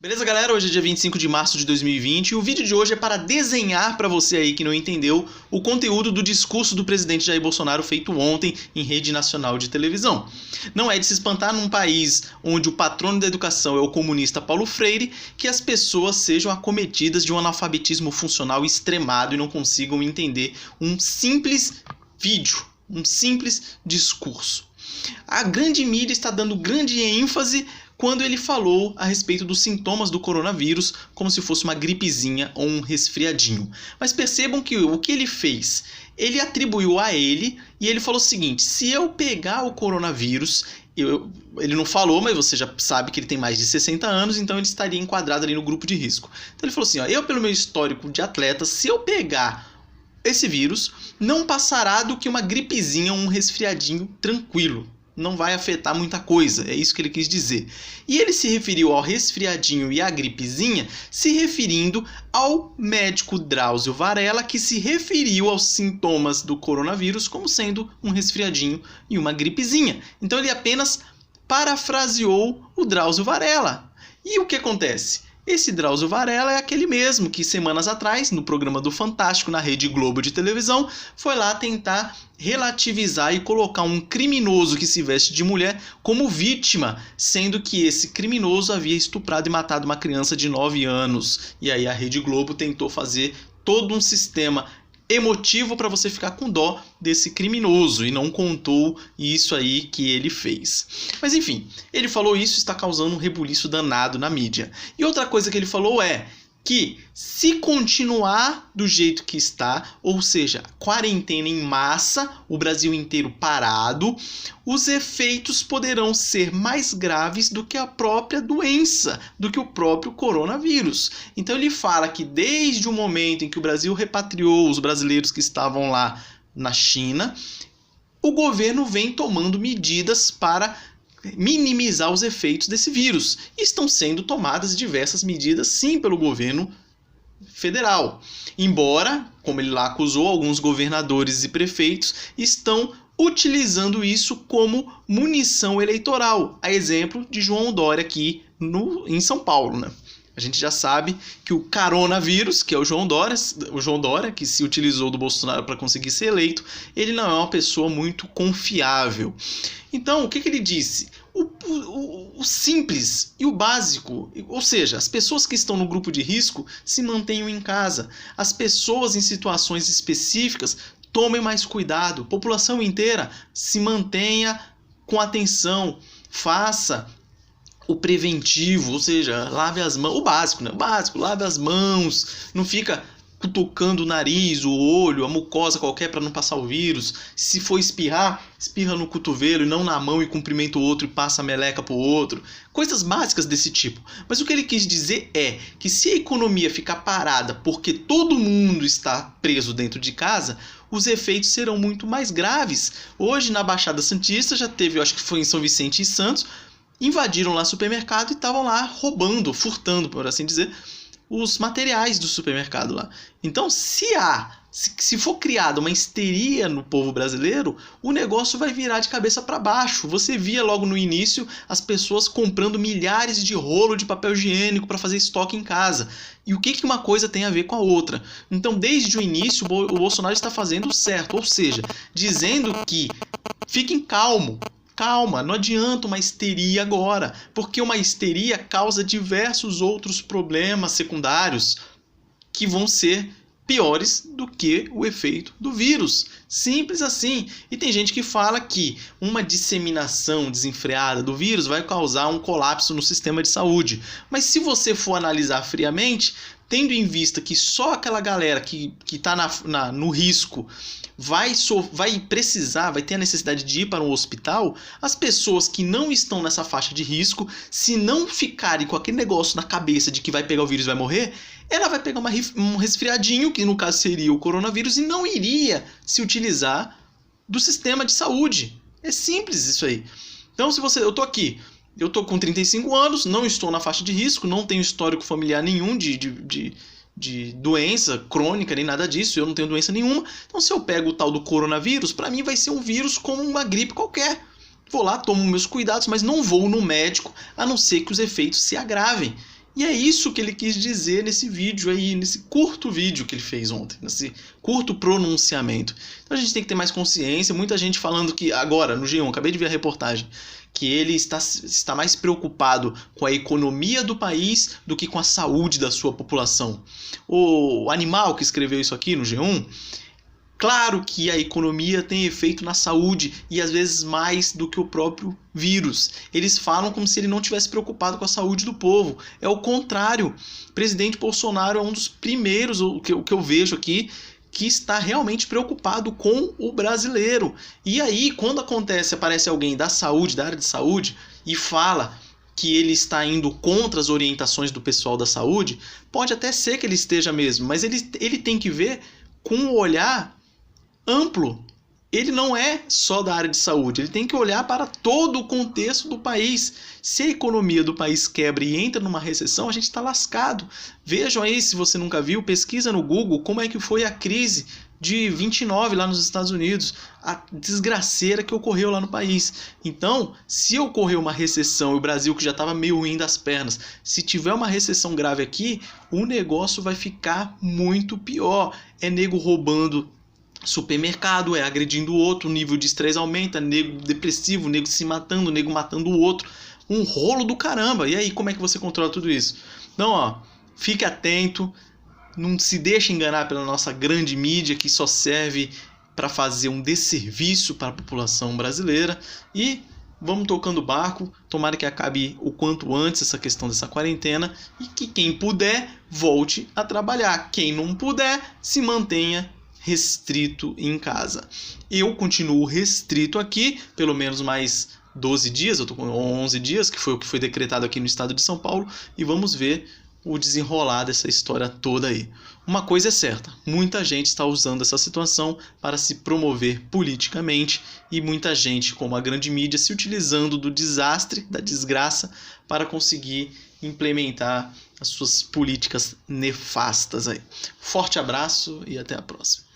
Beleza, galera? Hoje é dia 25 de março de 2020 e o vídeo de hoje é para desenhar para você aí que não entendeu o conteúdo do discurso do presidente Jair Bolsonaro feito ontem em rede nacional de televisão. Não é de se espantar num país onde o patrono da educação é o comunista Paulo Freire que as pessoas sejam acometidas de um analfabetismo funcional extremado e não consigam entender um simples vídeo, um simples discurso. A grande mídia está dando grande ênfase quando ele falou a respeito dos sintomas do coronavírus como se fosse uma gripezinha ou um resfriadinho. Mas percebam que o que ele fez? Ele atribuiu a ele e ele falou o seguinte: se eu pegar o coronavírus, ele não falou, mas você já sabe que ele tem mais de 60 anos, então ele estaria enquadrado ali no grupo de risco. Então ele falou assim, eu pelo meu histórico de atleta, se eu pegar esse vírus, não passará do que uma gripezinha ou um resfriadinho tranquilo. Não vai afetar muita coisa, é isso que ele quis dizer. E ele se referiu ao resfriadinho e à gripezinha, se referindo ao médico Drauzio Varella, que se referiu aos sintomas do coronavírus como sendo um resfriadinho e uma gripezinha. Então ele apenas parafraseou o Drauzio Varella. E o que acontece? Esse Drauzio Varella é aquele mesmo que semanas atrás, no programa do Fantástico, na Rede Globo de televisão, foi lá tentar relativizar e colocar um criminoso que se veste de mulher como vítima, sendo que esse criminoso havia estuprado e matado uma criança de 9 anos. E aí a Rede Globo tentou fazer todo um sistema emotivo para você ficar com dó desse criminoso e não contou isso aí que ele fez. Mas enfim, ele falou isso, está causando um rebuliço danado na mídia. E outra coisa que ele falou é que se continuar do jeito que está, ou seja, quarentena em massa, o Brasil inteiro parado, os efeitos poderão ser mais graves do que a própria doença, do que o próprio coronavírus. Então ele fala que desde o momento em que o Brasil repatriou os brasileiros que estavam lá na China, o governo vem tomando medidas para minimizar os efeitos desse vírus. E estão sendo tomadas diversas medidas, sim, pelo governo federal. Embora, como ele lá acusou, alguns governadores e prefeitos estão utilizando isso como munição eleitoral. A exemplo de João Dória aqui em São Paulo, né? A gente já sabe que o coronavírus, que é o João Dória, que se utilizou do Bolsonaro para conseguir ser eleito, ele não é uma pessoa muito confiável. Então, o que ele disse? O simples e o básico, ou seja, as pessoas que estão no grupo de risco se mantenham em casa. As pessoas em situações específicas tomem mais cuidado. População inteira se mantenha com atenção, faça o preventivo, ou seja, lave as mãos, o básico, né? O básico, lave as mãos, não fica cutucando o nariz, o olho, a mucosa qualquer para não passar o vírus. Se for espirrar, espirra no cotovelo e não na mão e cumprimenta o outro e passa a meleca pro outro. Coisas básicas desse tipo. Mas o que ele quis dizer é que se a economia ficar parada porque todo mundo está preso dentro de casa, os efeitos serão muito mais graves. Hoje na Baixada Santista já teve, eu acho que foi em São Vicente e Santos, invadiram lá o supermercado e estavam lá roubando, furtando, por assim dizer, os materiais do supermercado lá. Então, se for criada uma histeria no povo brasileiro, o negócio vai virar de cabeça para baixo. Você via logo no início as pessoas comprando milhares de rolo de papel higiênico para fazer estoque em casa. E o que uma coisa tem a ver com a outra? Então, desde o início, o Bolsonaro está fazendo o certo, ou seja, dizendo que fiquem calmos. Calma, não adianta uma histeria agora, porque uma histeria causa diversos outros problemas secundários que vão ser piores do que o efeito do vírus. Simples assim. E tem gente que fala que uma disseminação desenfreada do vírus vai causar um colapso no sistema de saúde. Mas se você for analisar friamente, tendo em vista que só aquela galera que está no risco vai ter a necessidade de ir para um hospital, as pessoas que não estão nessa faixa de risco, se não ficarem com aquele negócio na cabeça de que vai pegar o vírus e vai morrer, ela vai pegar um resfriadinho, que no caso seria o coronavírus, e não iria se utilizar do sistema de saúde. É simples isso aí. Então, eu tô aqui, eu tô com 35 anos, não estou na faixa de risco, não tenho histórico familiar nenhum de doença crônica, nem nada disso, eu não tenho doença nenhuma. Então, se eu pego o tal do coronavírus, para mim vai ser um vírus como uma gripe qualquer. Vou lá, tomo meus cuidados, mas não vou no médico, a não ser que os efeitos se agravem. E é isso que ele quis dizer nesse vídeo aí, nesse curto vídeo que ele fez ontem, nesse curto pronunciamento. Então a gente tem que ter mais consciência. Muita gente falando que agora, no G1, acabei de ver a reportagem, que ele está mais preocupado com a economia do país do que com a saúde da sua população. O Animal, que escreveu isso aqui no G1, claro que a economia tem efeito na saúde e às vezes mais do que o próprio vírus. Eles falam como se ele não tivesse preocupado com a saúde do povo. É o contrário. O presidente Bolsonaro é um dos primeiros, o que eu vejo aqui, que está realmente preocupado com o brasileiro. E aí, quando aparece alguém da saúde, da área de saúde, e fala que ele está indo contra as orientações do pessoal da saúde, pode até ser que ele esteja mesmo, mas ele tem que ver com um olhar amplo. Ele não é só da área de saúde, ele tem que olhar para todo o contexto do país. Se a economia do país quebra e entra numa recessão, a gente está lascado. Vejam aí, se você nunca viu, pesquisa no Google como é que foi a crise de 29 lá nos Estados Unidos, a desgraceira que ocorreu lá no país. Então, se ocorrer uma recessão e o Brasil, que já estava meio ruim das pernas, se tiver uma recessão grave aqui, o negócio vai ficar muito pior. É nego roubando supermercado, é agredindo o outro, o nível de estresse aumenta, nego depressivo, nego se matando, nego matando o outro. Um rolo do caramba. E aí, como é que você controla tudo isso? Então, ó, fique atento, não se deixe enganar pela nossa grande mídia que só serve para fazer um desserviço para a população brasileira. E vamos tocando o barco, tomara que acabe o quanto antes essa questão dessa quarentena e que quem puder volte a trabalhar. Quem não puder, se mantenha restrito em casa. Eu continuo restrito aqui, pelo menos mais 12 dias, eu tô com 11 dias, que foi o que foi decretado aqui no estado de São Paulo, e vamos ver o desenrolar dessa história toda aí. Uma coisa é certa, muita gente está usando essa situação para se promover politicamente e muita gente, como a grande mídia, se utilizando do desastre, da desgraça, para conseguir implementar as suas políticas nefastas aí. Forte abraço e até a próxima.